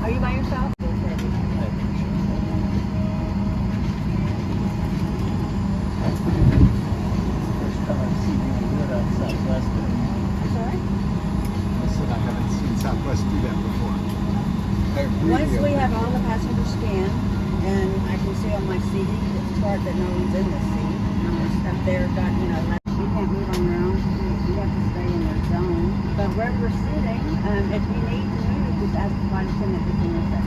Are you by yourself? First time I've seen you do it on Southwest. Sorry? I said I haven't seen Southwest do that before. Once we have all the passengers scanned, and I can see on my seat chart that no one's in the seat, up there, got, you know, like, you can't move on your own. You have to stay in your zone. But where we're sitting, if you need to move, just ask the flight attendant to send us that.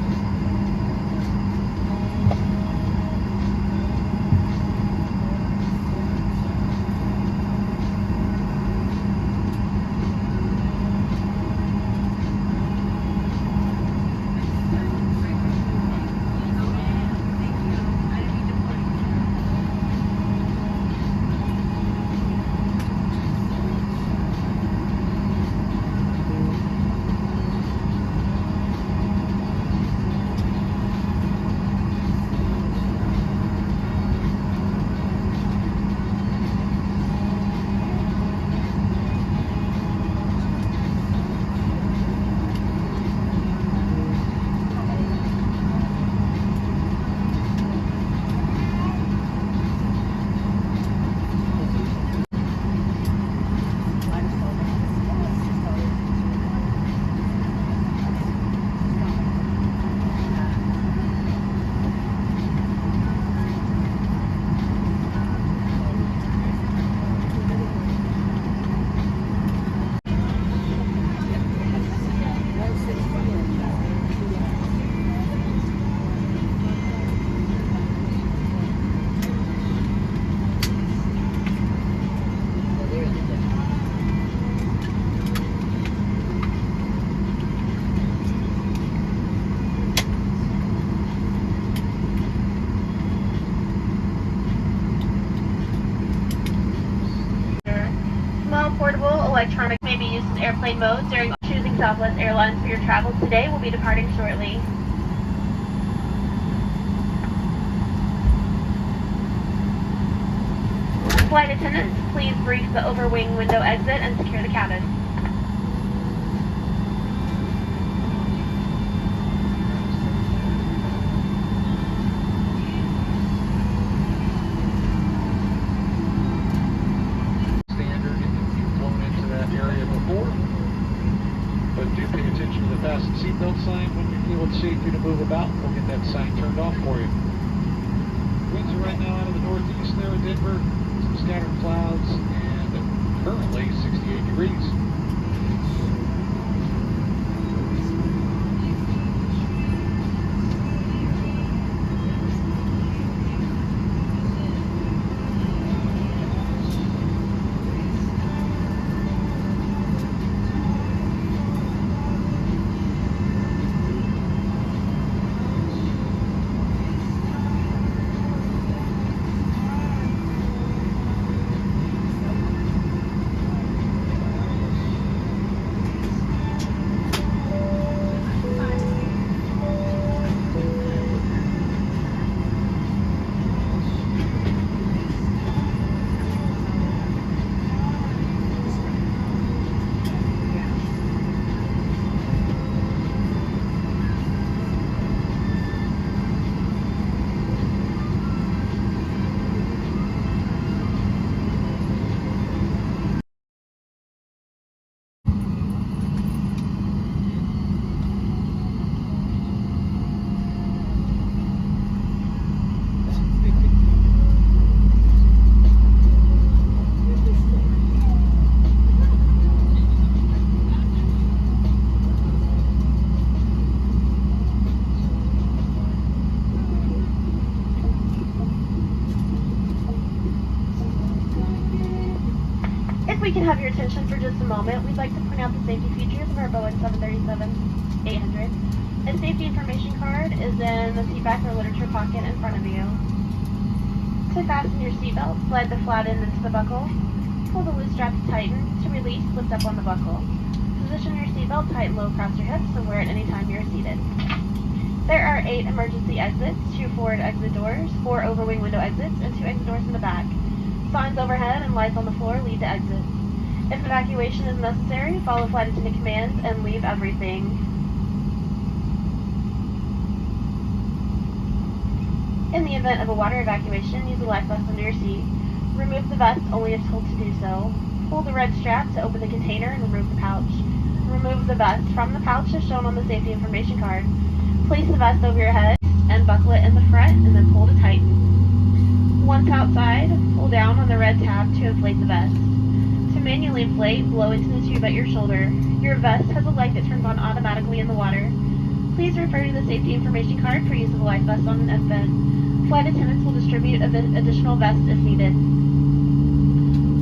Portable electronic may be used in airplane mode during choosing Southwest Airlines for your travels today. Will be departing shortly. Flight attendants, please brief the overwing window exit and secure the cabin. Standard if you've flown into that area before. But do pay attention to the fasten seatbelt sign when you feel it's safe to move about. We'll get that sign turned off for you. Winds are right now out of the northeast there in Denver. Some scattered clouds and currently 68 degrees. we can have your attention for just a moment, we'd like to point out the safety features of our Boeing 737-800. A safety information card is in the seatback or literature pocket in front of you. To fasten your seatbelt, slide the flat end into the buckle. Pull the loose strap to tighten. To release, lift up on the buckle. Position your seatbelt tight and low across your hips and wear it anytime you're seated. There are 8 emergency exits, 2 forward exit doors, 4 overwing window exits, and 2 exit doors in the back. Signs overhead and lights on the floor lead to exits. If evacuation is necessary, follow flight attendant commands and leave everything. In the event of a water evacuation, use a life vest under your seat. Remove the vest only if told to do so. Pull the red strap to open the container and remove the pouch. Remove the vest from the pouch as shown on the safety information card. Place the vest over your head and buckle it in the front and then pull to tighten. Once outside, pull down on the red tab to inflate the vest. To manually inflate, blow into the tube at your shoulder. Your vest has a light that turns on automatically in the water. Please refer to the safety information card for use of a life vest on an infant. Flight attendants will distribute additional vests if needed.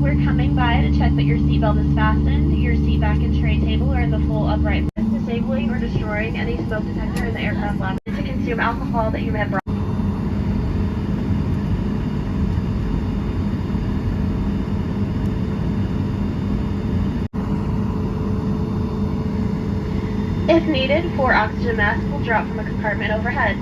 We're coming by to check that your seatbelt is fastened, your seat back and tray table are in the full upright position. Disabling or destroying any smoke detector in the aircraft lobby. To consume alcohol that you may have brought. If needed, 4 oxygen masks will drop from a compartment overhead.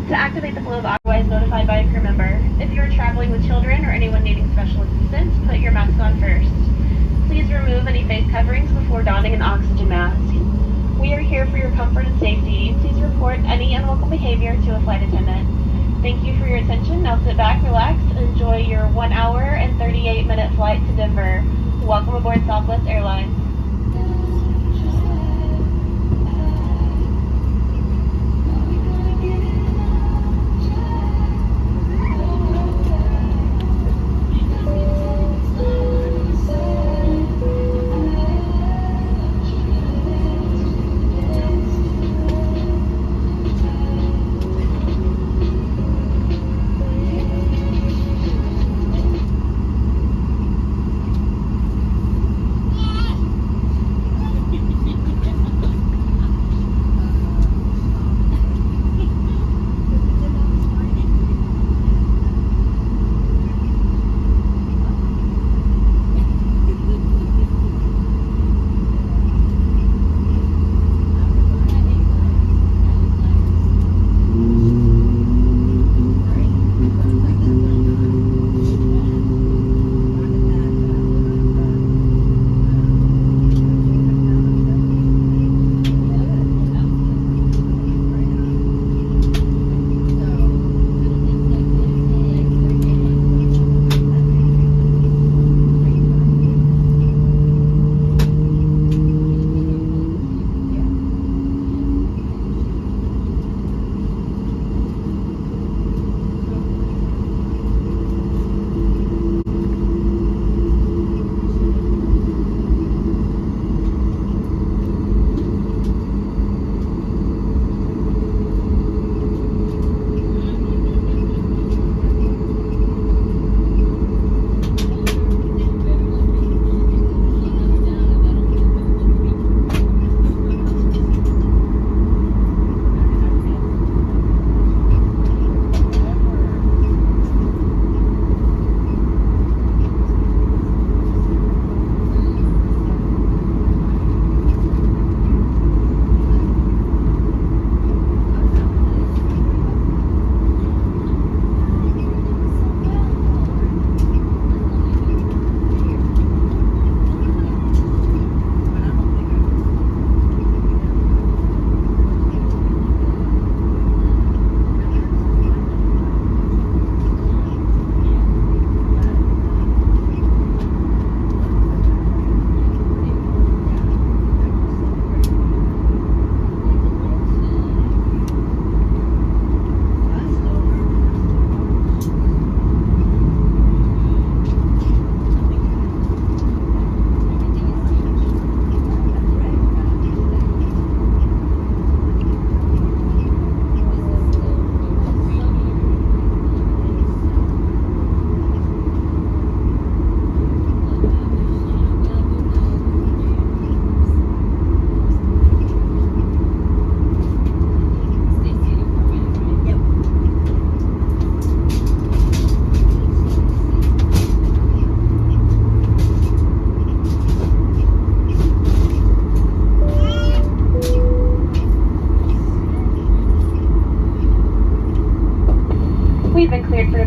To activate the flow of oxygen, otherwise notified by a crew member. If you are traveling with children or anyone needing special assistance, put your mask on first. Please remove any face coverings before donning an oxygen mask. We are here for your comfort and safety. Please report any unwelcome behavior to a flight attendant. Thank you for your attention. Now sit back, relax, and enjoy your 1 hour and 38-minute flight to Denver. Welcome aboard Southwest Airlines.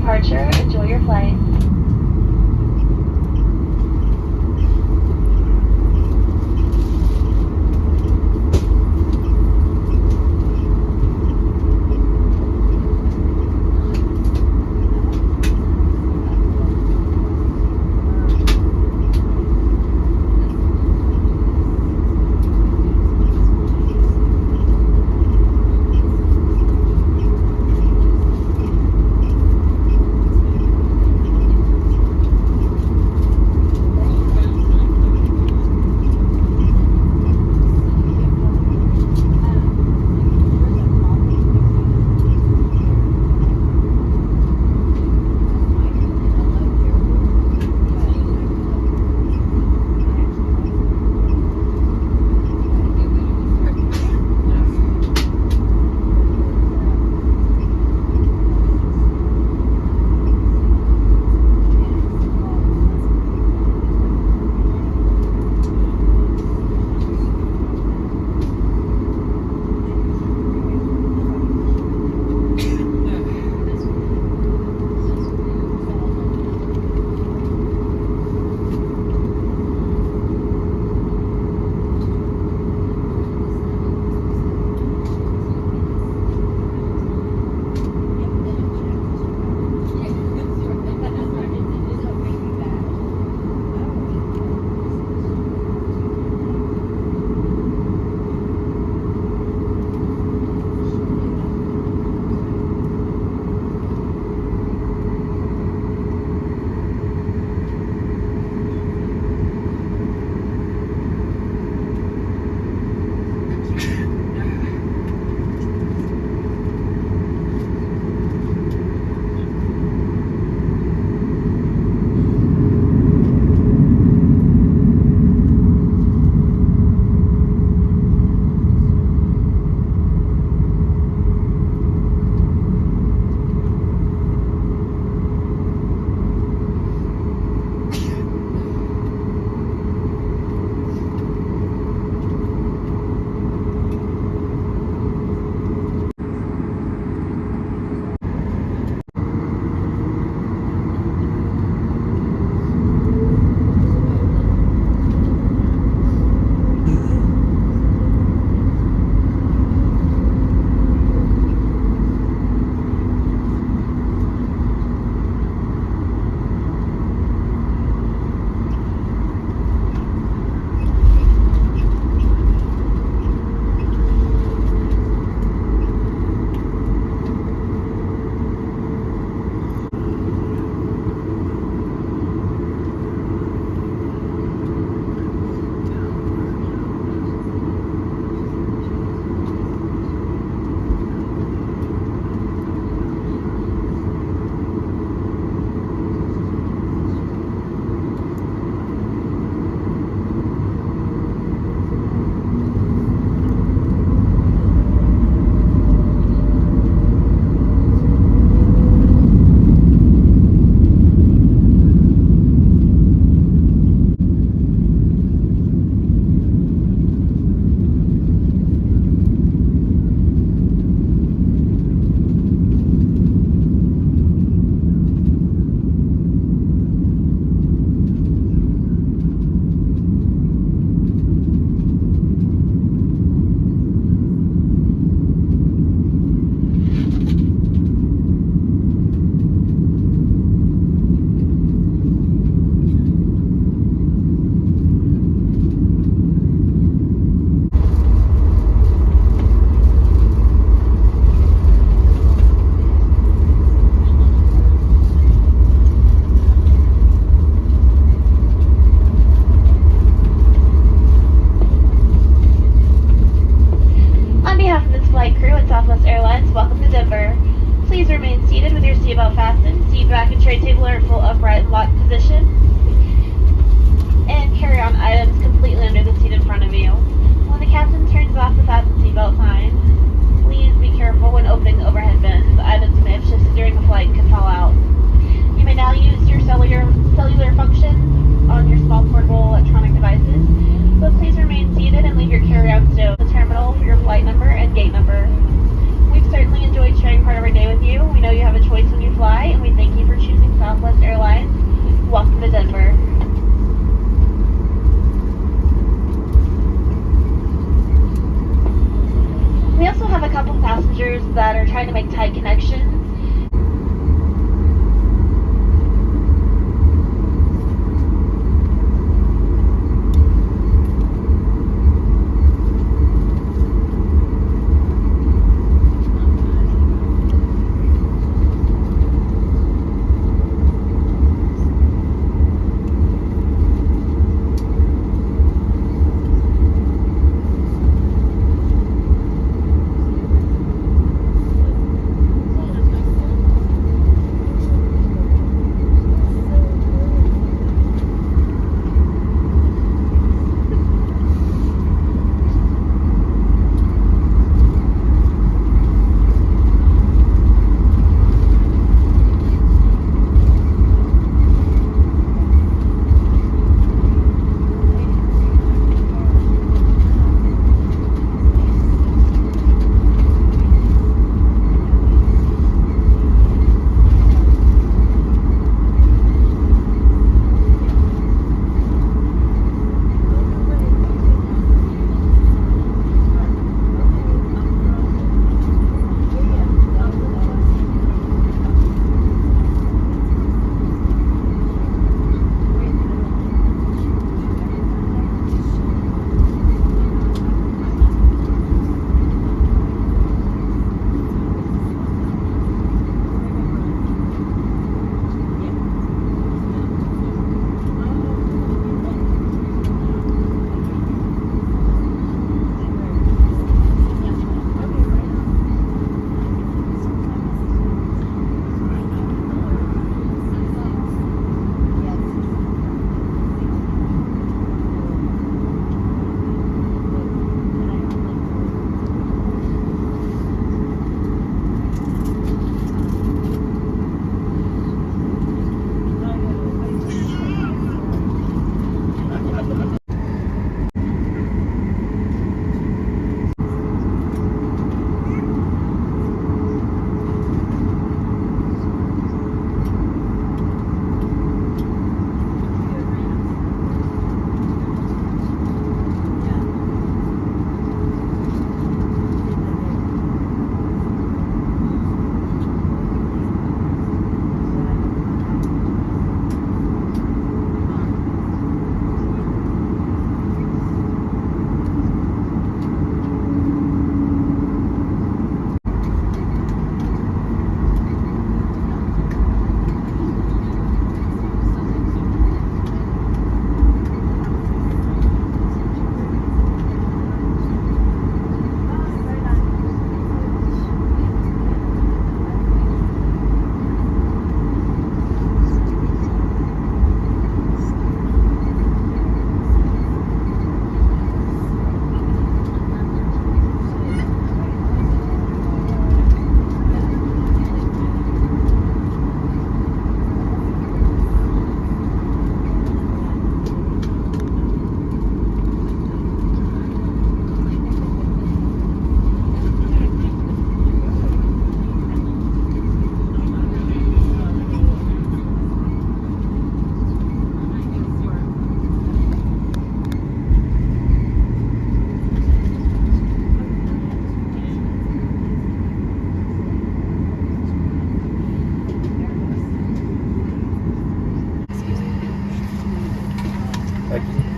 departure. Enjoy your flight. Flight number and gate number. We've certainly enjoyed sharing part of our day with you. We know you have a choice when you fly, flight, and we thank you for choosing Southwest Airlines. Welcome to Denver. We also have a couple passengers that are trying to make tight connections.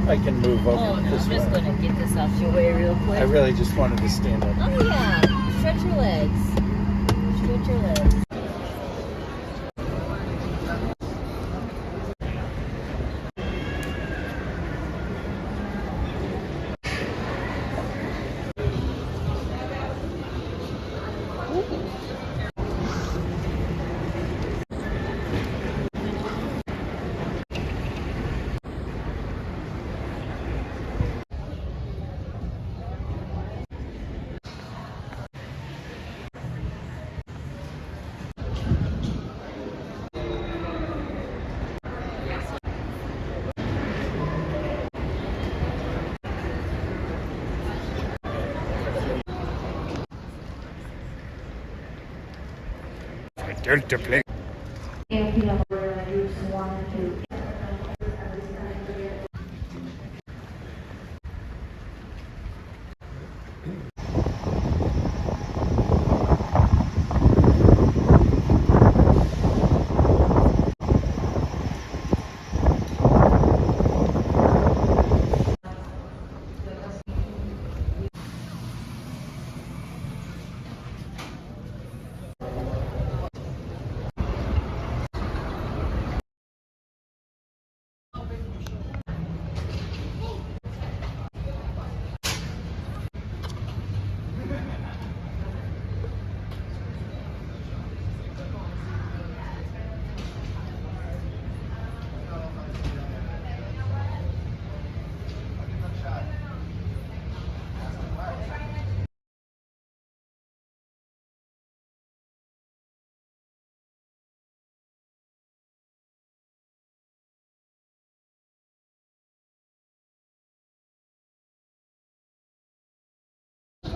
I can move over Oh, no, this I'm just way. going to get this off your way real quick. I really just wanted to stand up. Oh, yeah. Stretch your legs. Stretch your legs. Delta plane.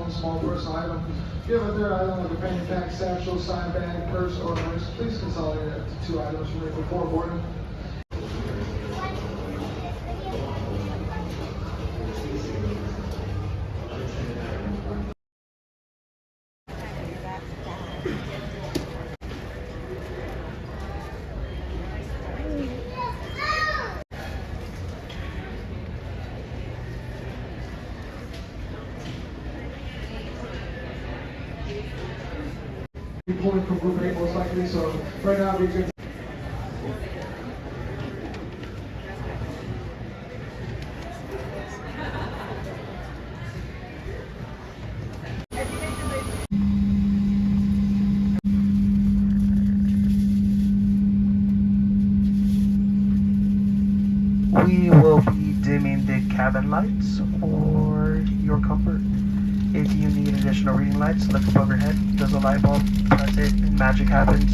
One small personal item. If you have a third item like a penny pack, satchel, sign bag, purse, or purse, please consolidate it to 2 items before boarding. Be pulling from group 8 most likely, so right now we can. We will be dimming the cabin lights for your comfort. If you need additional reading lights, look above your head. There's a light bulb, press it, and magic happens.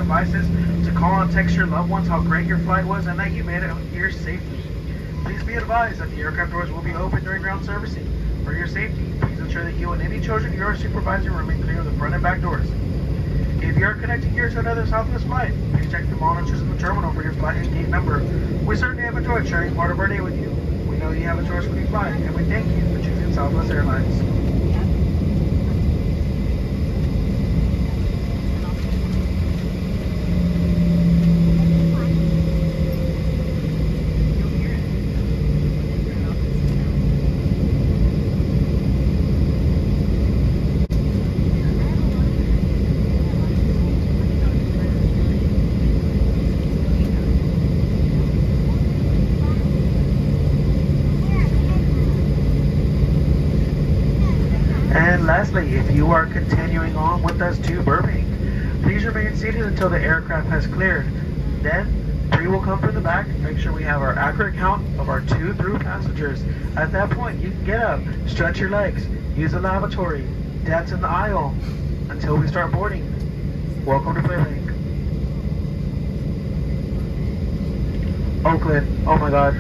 devices to call and text your loved ones how great your flight was and that you made it here safely. Please be advised that the aircraft doors will be open during ground servicing. For your safety, please ensure that you and any children you are supervising remain clear of the front and back doors. If you are connecting here to another Southwest flight, please check the monitors in the terminal for your flight and gate number. We certainly have enjoyed sharing part of our day with you. We know you have a choice-free flight, and we thank you for choosing Southwest Airlines. And lastly, if you are continuing on with us to Burbank, please remain seated until the aircraft has cleared. Then, 3 will come from the back. Make sure we have our accurate count of our 2 through passengers. At that point, you can get up, stretch your legs, use the lavatory, dance in the aisle until we start boarding. Welcome to Burbank. Oakland, oh my god.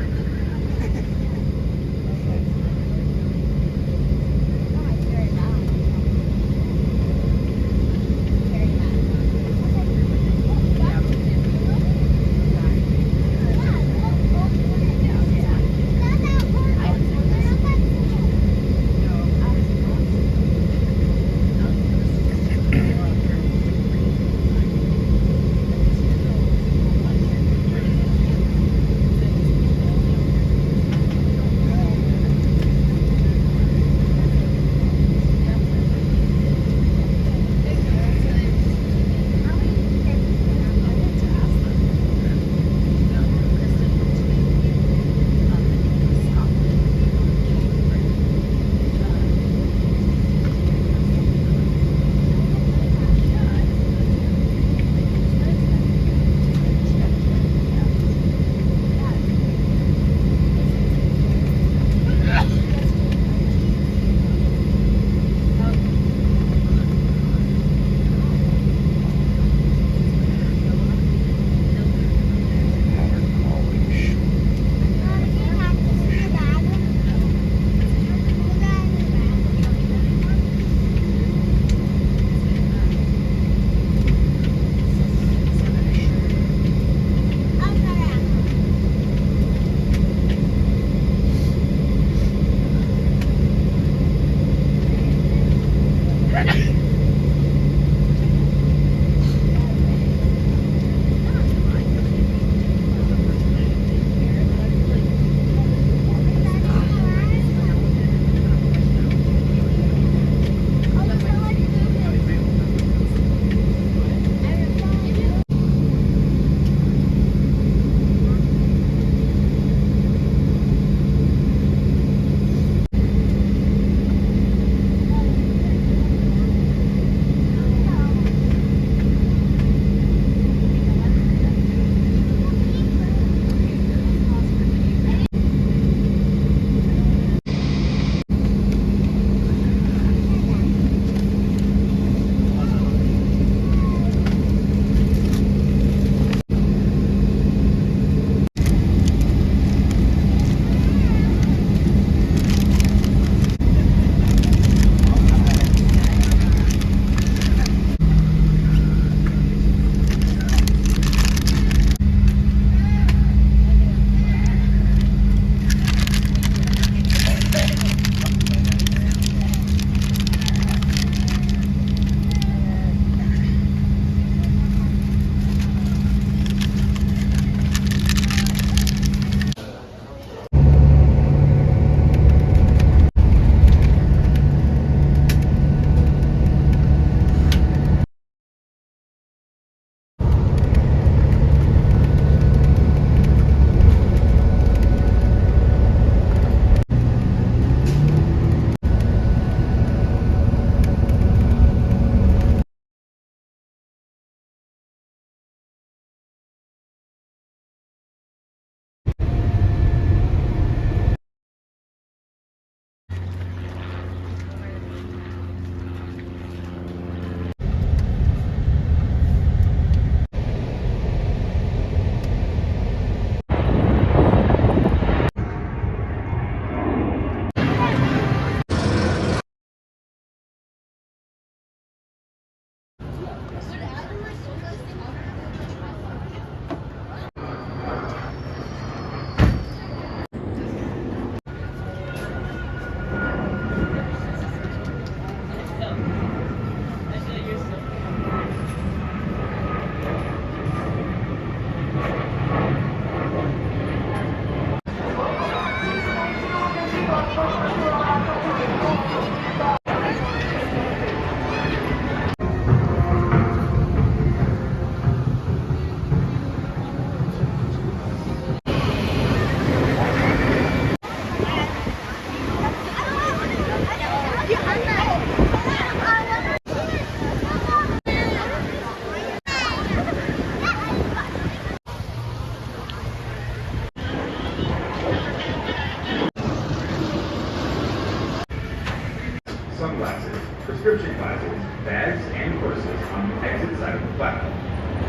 glasses, prescription glasses, bags, and purses on the exit side of the platform.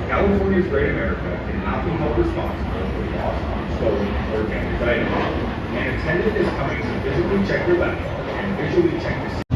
California's Great America cannot be held responsible for lost, stolen, or damaged items. An attendant is coming to physically check your laptop and visually check the